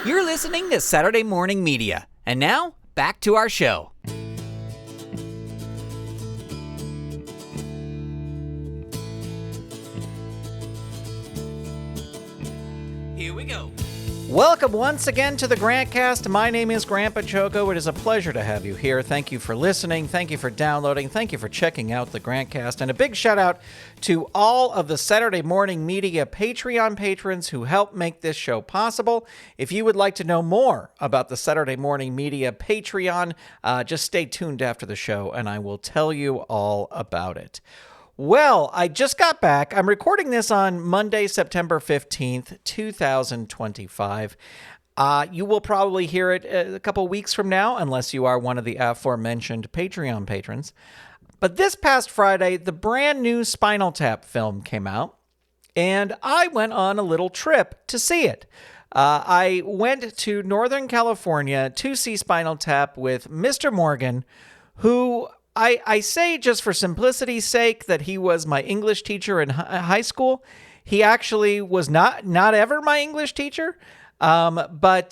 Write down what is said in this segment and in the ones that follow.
You're listening to Saturday Morning Media. And now, back to our show. Here we go. Welcome once again to the GrantCast. My name is Baciocco. It is a pleasure to have you here. Thank you for listening. Thank you for downloading. Thank you for checking out the GrantCast. And a big shout out to all of the Saturday Morning Media Patreon patrons who help make this show possible. If you would like to know more about the Saturday Morning Media Patreon, just stay tuned after the show and I will tell you all about it. Well, I just got back. I'm recording this on Monday, September 15th, 2025. You will probably hear it a couple weeks from now, unless you are one of the aforementioned Patreon patrons. But this past Friday, the brand new Spinal Tap film came out, and I went on a little trip to see it. I went to Northern California to see Spinal Tap with Mr. Morgan, who I say just for simplicity's sake that he was my English teacher in high school. He actually was not ever my English teacher, but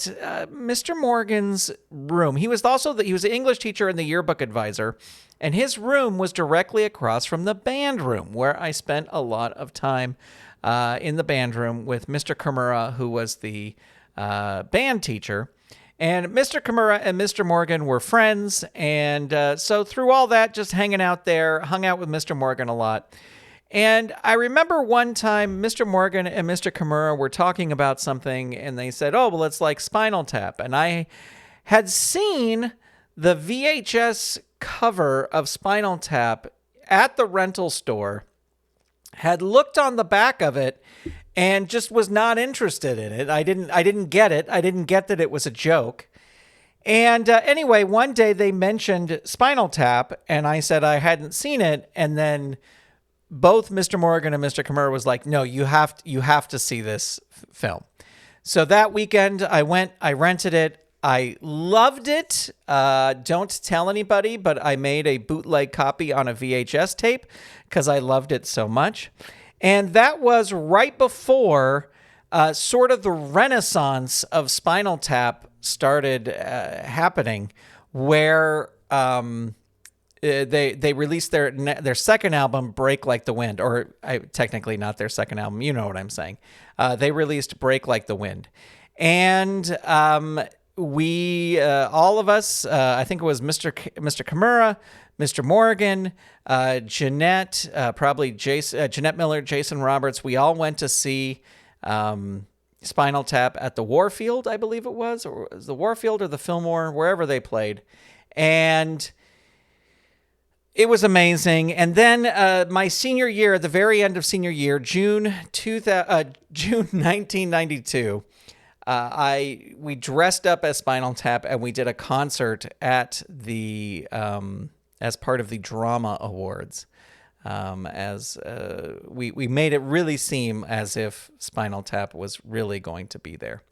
Mr. Morgan's room, he was the English teacher and the yearbook advisor, and his room was directly across from the band room where I spent a lot of time in the band room with Mr. Kimura, who was the band teacher. And Mr. Kimura and Mr. Morgan were friends, and so through all that, just hanging out there, hung out with Mr. Morgan a lot. And I remember one time Mr. Morgan and Mr. Kimura were talking about something, and they said, oh, well, it's like Spinal Tap. And I had seen the VHS cover of Spinal Tap at the rental store, had looked on the back of it, and just was not interested in it. I didn't get it. I didn't get that it was a joke. And anyway, one day they mentioned Spinal Tap, and I said I hadn't seen it. And then both Mr. Morgan and Mr. Kimura was like, no, you have to see this film. So that weekend I went, I rented it. I loved it. Don't tell anybody, but I made a bootleg copy on a VHS tape because I loved it so much. And that was right before sort of the renaissance of Spinal Tap started happening, where they released their second album, Break Like the Wind, or technically not their second album. You know what I'm saying. They released Break Like the Wind. And we, all of us, I think it was Mr. Kimura, Mr. Morgan, Jeanette, probably Jeanette Miller, Jason Roberts. We all went to see Spinal Tap at the Warfield, I believe it was, or it was the Warfield or the Fillmore, wherever they played. And it was amazing. And then my senior year, at the very end of senior year, June 1992, we dressed up as Spinal Tap and we did a concert at the as part of the Drama Awards. We made it really seem as if Spinal Tap was really going to be there.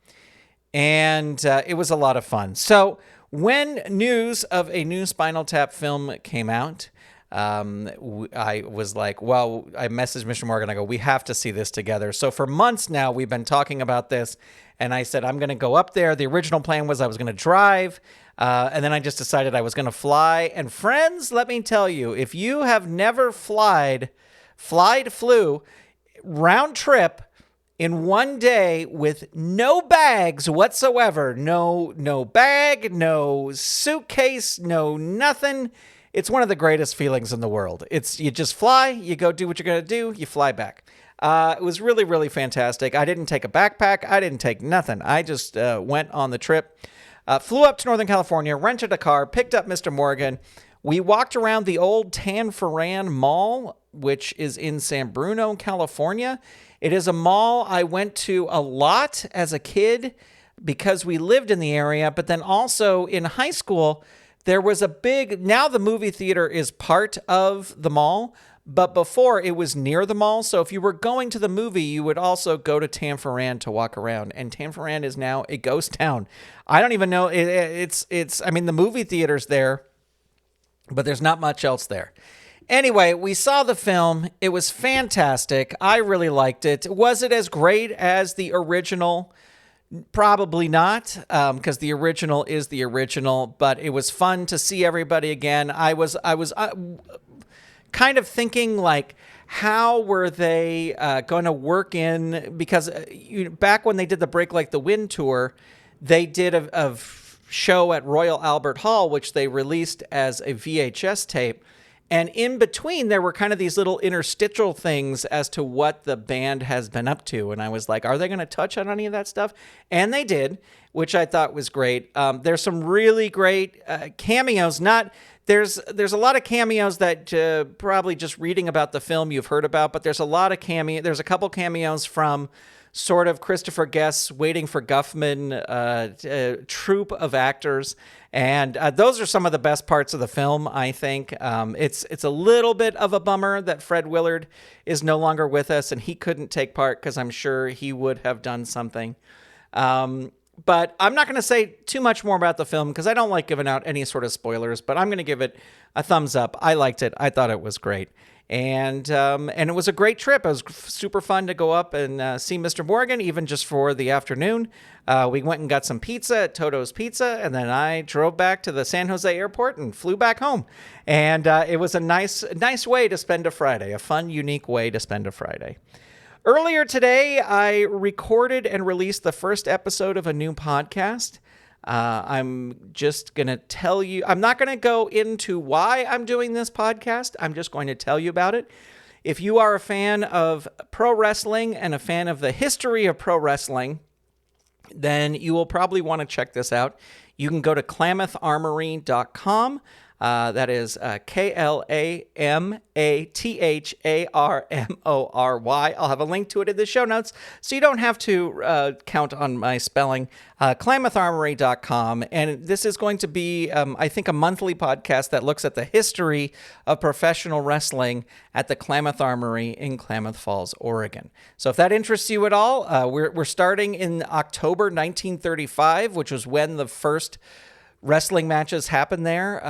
And it was a lot of fun. So when news of a new Spinal Tap film came out, I was like, well, I messaged Mr. Morgan. I go, we have to see this together. So for months now, we've been talking about this. And I said, I'm going to go up there. The original plan was I was going to drive. And then I just decided I was going to fly. And friends, let me tell you, if you have never flew round trip in one day with no bags whatsoever, no bag, no suitcase, no nothing. It's one of the greatest feelings in the world. You just fly, you go do what you're going to do, you fly back. It was really, really fantastic. I didn't take a backpack. I didn't take nothing. I just went on the trip, flew up to Northern California, rented a car, picked up Mr. Morgan. We walked around the old Tanforan Mall, which is in San Bruno, California. It is a mall I went to a lot as a kid because we lived in the area, but then also in high school, there was now the movie theater is part of the mall, but before it was near the mall. So if you were going to the movie, you would also go to Tanforan to walk around. And Tanforan is now a ghost town. I don't even know. The movie theater's there, but there's not much else there. Anyway, we saw the film. It was fantastic. I really liked it. Was it as great as the original? Probably not, because the original is the original, but it was fun to see everybody again. I was kind of thinking, like, how were they going to work in, because back when they did the Break Like the Wind tour, they did a show at Royal Albert Hall, which they released as a VHS tape. And in between, there were kind of these little interstitial things as to what the band has been up to. And I was like, are they going to touch on any of that stuff? And they did, which I thought was great. There's some really great cameos. There's a lot of cameos that probably just reading about the film you've heard about, but there's a lot of There's a couple cameos from sort of Christopher Guest's Waiting for Guffman troupe of actors. And those are some of the best parts of the film, I think. It's a little bit of a bummer that Fred Willard is no longer with us and he couldn't take part, because I'm sure he would have done something. But I'm not going to say too much more about the film because I don't like giving out any sort of spoilers, but I'm going to give it a thumbs up. I liked it. I thought it was great. And it was a great trip. It was super fun to go up and see Mr. Morgan, even just for the afternoon. We went and got some pizza at Toto's Pizza, and then I drove back to the San Jose airport and flew back home. And it was a nice way to spend a Friday, a fun, unique way to spend a Friday. Earlier today, I recorded and released the first episode of a new podcast. I'm just going to tell you, I'm not going to go into why I'm doing this podcast. I'm just going to tell you about it. If you are a fan of pro wrestling and a fan of the history of pro wrestling, then you will probably want to check this out. You can go to KlamatharMory.com. That is KlamatharMory. I'll have a link to it in the show notes, so you don't have to count on my spelling. KlamatharMory.com. And this is going to be, I think, a monthly podcast that looks at the history of professional wrestling at the Klamath Armory in Klamath Falls, Oregon. So if that interests you at all, we're starting in October 1935, which was when the first wrestling matches happen there.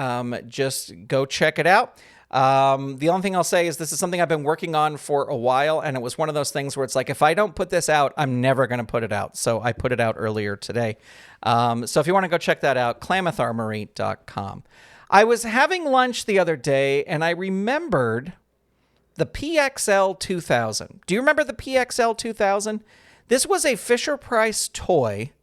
Just go check it out. The only thing I'll say is this is something I've been working on for a while, and it was one of those things where it's like, if I don't put this out, I'm never going to put it out. So I put it out earlier today. So if you want to go check that out, KlamatharMory.com. I was having lunch the other day, and I remembered the PXL 2000. Do you remember the PXL 2000? This was a Fisher-Price toy.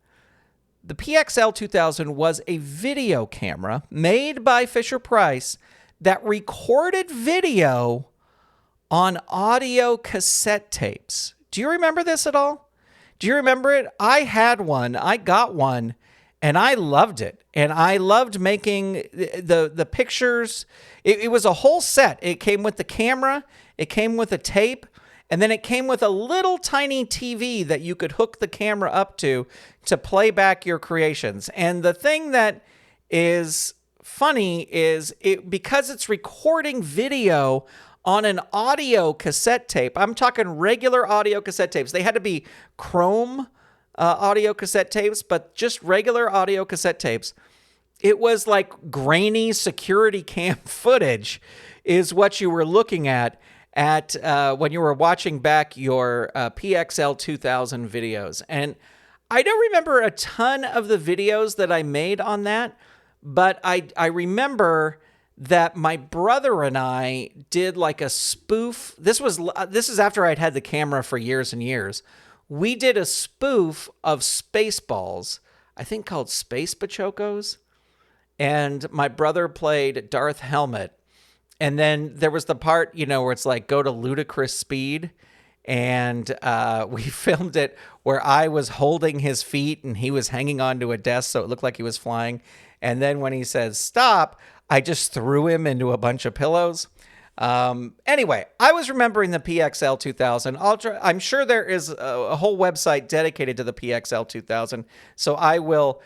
The PXL 2000 was a video camera made by Fisher-Price that recorded video on audio cassette tapes. Do you remember this at all? Do you remember it? I had one. I got one, and I loved it. And I loved making the pictures. It was a whole set. It came with the camera. It came with a tape. And then it came with a little tiny TV that you could hook the camera up to play back your creations. And the thing that is funny is because it's recording video on an audio cassette tape. I'm talking regular audio cassette tapes. They had to be chrome audio cassette tapes, but just regular audio cassette tapes. It was like grainy security cam footage is what you were looking at when you were watching back your PXL 2000 videos. And I don't remember a ton of the videos that I made on that, but I remember that my brother and I did like a spoof. This is after I'd had the camera for years and years. We did a spoof of Spaceballs, I think called Space Baciocos. And my brother played Darth Helmet. And then there was the part, where it's like go to ludicrous speed. And we filmed it where I was holding his feet and he was hanging onto a desk so it looked like he was flying. And then when he says stop, I just threw him into a bunch of pillows. Anyway, I was remembering the PXL 2000. I'm sure there is a whole website dedicated to the PXL 2000. So I will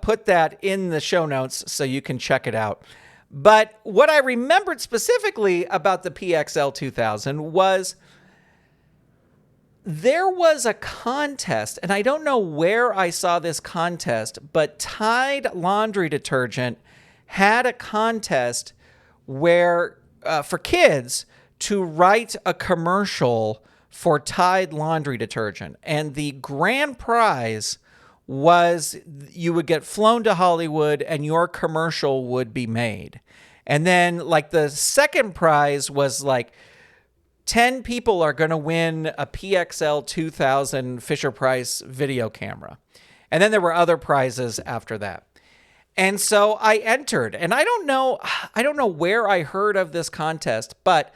put that in the show notes so you can check it out. But what I remembered specifically about the PXL 2000 was there was a contest, and I don't know where I saw this contest, but Tide laundry detergent had a contest where for kids to write a commercial for Tide laundry detergent. And the grand prize was you would get flown to Hollywood and your commercial would be made. And then like the second prize was like 10 people are going to win a PXL 2000 Fisher-Price video camera. And then there were other prizes after that. And so I entered, and I don't know where I heard of this contest, but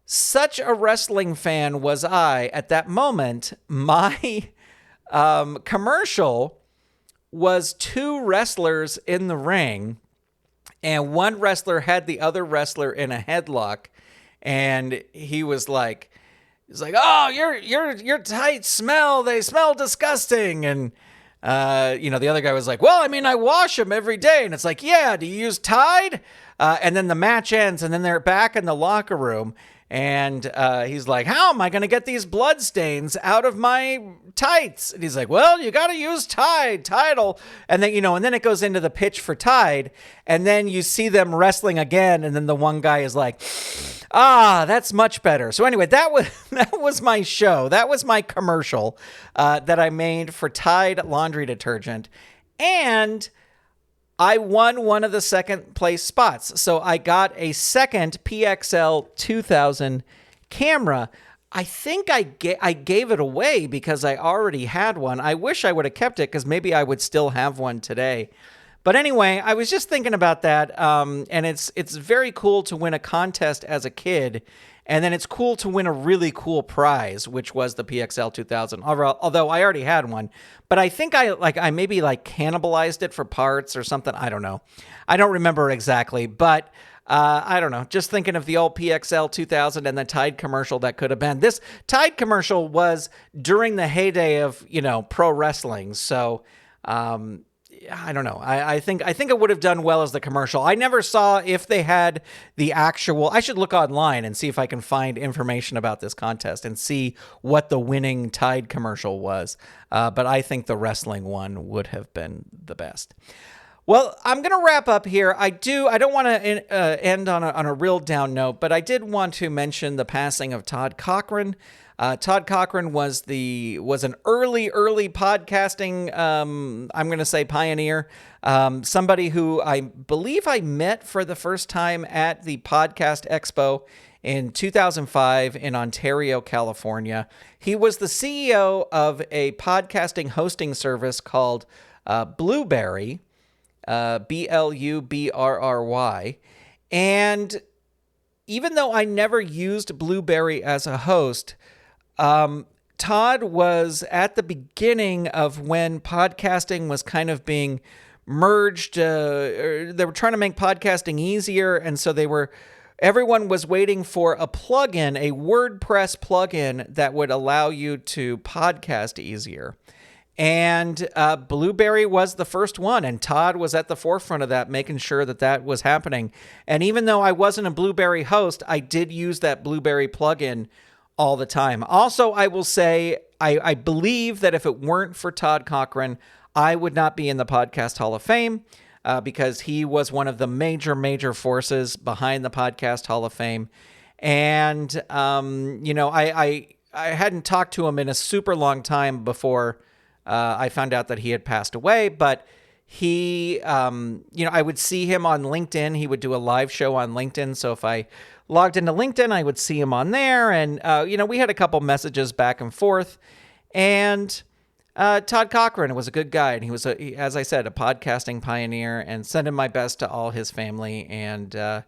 such a wrestling fan was I at that moment. My commercial was two wrestlers in the ring, and one wrestler had the other wrestler in a headlock, and he was like, "Oh, your tights smell. They smell disgusting." And the other guy was like, "Well, I mean, I wash them every day." And it's like, "Yeah, do you use Tide?" And then the match ends, and then they're back in the locker room. And he's like, "How am I going to get these blood stains out of my tights?" And he's like, "Well, you got to use Tidal." And then, and then it goes into the pitch for Tide. And then you see them wrestling again. And then the one guy is like, that's much better. So anyway, that was my show. That was my commercial that I made for Tide laundry detergent. And I won one of the second place spots. So I got a second PXL 2000 camera. I think I gave it away because I already had one. I wish I would have kept it because maybe I would still have one today. But anyway, I was just thinking about that. And it's very cool to win a contest as a kid. And then it's cool to win a really cool prize, which was the PXL 2000. Although I already had one, but I think I maybe cannibalized it for parts or something. I don't know. I don't remember exactly, but I don't know. Just thinking of the old PXL 2000 and the Tide commercial that could have been. This Tide commercial was during the heyday of, pro wrestling. So, I don't know. I think it would have done well as the commercial. I never saw if they had the actual. I should look online and see if I can find information about this contest and see what the winning Tide commercial was. But I think the wrestling one would have been the best. Well, I'm going to wrap up here. I don't want to end on a real down note, but I did want to mention the passing of Todd Cochrane. Todd Cochrane was an early podcasting, I'm going to say pioneer, somebody who I believe I met for the first time at the Podcast Expo in 2005 in Ontario, California. He was the CEO of a podcasting hosting service called Blueberry, Blubrry. And even though I never used Blueberry as a host, Todd was at the beginning of when podcasting was kind of being merged. They were trying to make podcasting easier, and so everyone was waiting for a plugin, a WordPress plugin that would allow you to podcast easier. And Blueberry was the first one, and Todd was at the forefront of that, making sure that was happening. And even though I wasn't a Blueberry host, I did use that Blueberry plugin all the time. Also, I will say, I believe that if it weren't for Todd Cochrane, I would not be in the Podcast Hall of Fame because he was one of the major forces behind the Podcast Hall of Fame. And, I hadn't talked to him in a super long time before I found out that he had passed away, but he, I would see him on LinkedIn. He would do a live show on LinkedIn. So if I logged into LinkedIn, I would see him on there. And, we had a couple messages back and forth. And Todd Cochrane was a good guy. And he was, as I said, a podcasting pioneer, and sending my best to all his family. And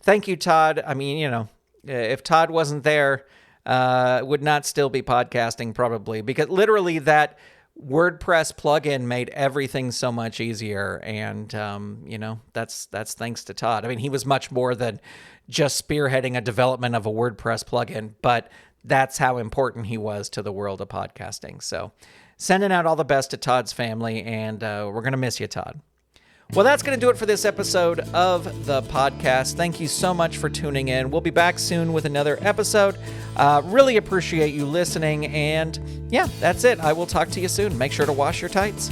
thank you, Todd. I mean, if Todd wasn't there, would not still be podcasting probably, because literally that WordPress plugin made everything so much easier. And, that's thanks to Todd. I mean, he was much more than just spearheading a development of a WordPress plugin, but that's how important he was to the world of podcasting. So sending out all the best to Todd's family, and we're going to miss you, Todd. Well, that's going to do it for this episode of the podcast. Thank you so much for tuning in. We'll be back soon with another episode. Really appreciate you listening. And yeah, that's it. I will talk to you soon. Make sure to wash your tights.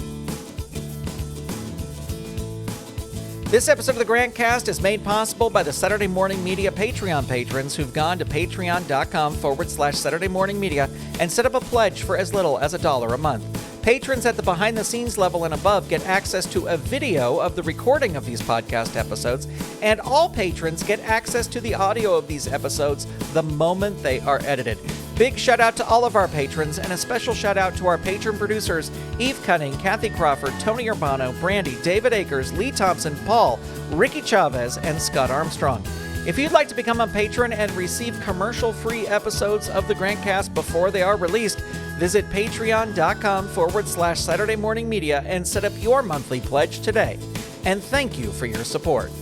This episode of the GrantCast is made possible by the Saturday Morning Media Patreon patrons who've gone to patreon.com/Saturday Morning Media and set up a pledge for as little as $1 a month. Patrons at the behind-the-scenes level and above get access to a video of the recording of these podcast episodes, and all patrons get access to the audio of these episodes the moment they are edited. Big shout out to all of our patrons, and a special shout out to our patron producers, Eve Cunning, Kathy Crawford, Tony Urbano, Brandy, David Akers, Lee Thompson, Paul, Ricky Chavez, and Scott Armstrong. If you'd like to become a patron and receive commercial-free episodes of the GrantCast before they are released, visit patreon.com/Saturday Morning Media and set up your monthly pledge today. And thank you for your support.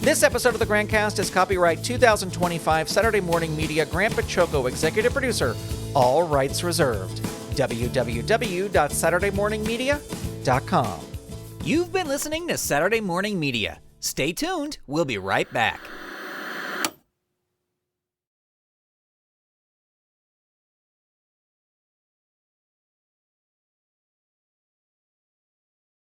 This episode of the GrantCast is copyright 2025 Saturday Morning Media, Grant Baciocco, executive producer, all rights reserved. www.saturdaymorningmedia.com. You've been listening to Saturday Morning Media. Stay tuned. We'll be right back.